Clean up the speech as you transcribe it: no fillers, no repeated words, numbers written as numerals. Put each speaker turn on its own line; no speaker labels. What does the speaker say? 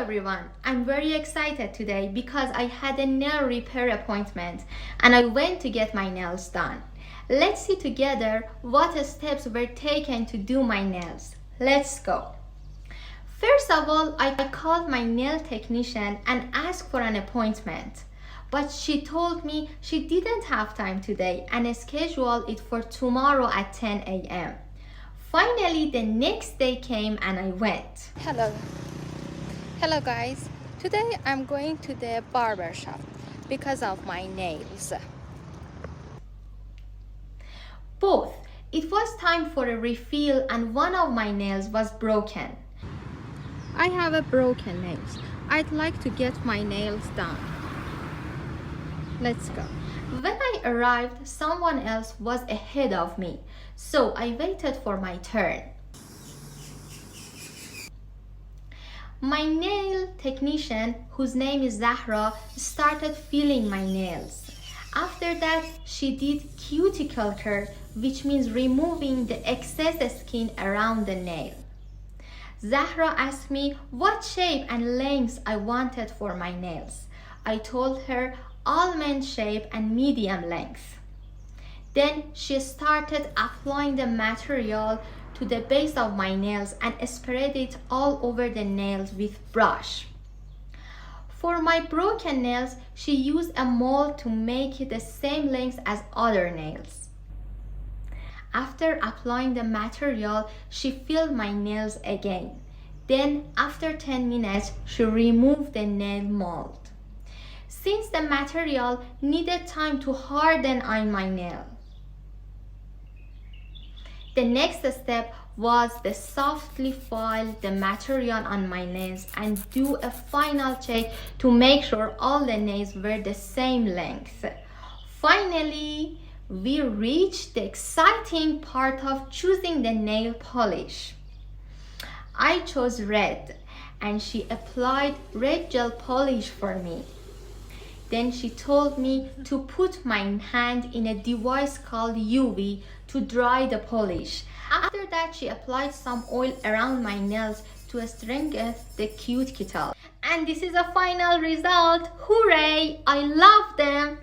everyone, I'm very excited today because I had a nail repair appointment and I went to get my nails done. Let's see together what steps were taken to do my nails. Let's go. First of all, I called my nail technician and asked for an appointment. But she told me she didn't have time today and scheduled it for tomorrow at 10 a.m. Finally, the next day came and I went.
Hello guys, today I'm going to the barber shop because of my nails.
Both. It was time for a refill and one of my nails was broken.
I have a broken nails. I'd like to get my nails done. Let's go.
When I arrived, someone else was ahead of me, so I waited for my turn. My nail technician, whose name is Zahra, started filling my nails. After that, she did cuticle care, which means removing the excess skin around the nail. Zahra asked me what shape and length I wanted for my nails. I told her almond shape and medium length. Then she started applying the material to the base of my nails and spread it all over the nails with brush. For my broken nails, she used a mold to make it the same length as other nails. After applying the material, she filled my nails again. Then, after 10 minutes, she removed the nail mold. Since the material needed time to harden on my nail, the next step was to softly file the material on my nails and do a final check to make sure all the nails were the same length. Finally, we reached the exciting part of choosing the nail polish. I chose red and she applied red gel polish for me. Then she told me to put my hand in a device called UV to dry the polish. After that, she applied some oil around my nails to strengthen the cuticle. And this is a final result. Hooray! I love them!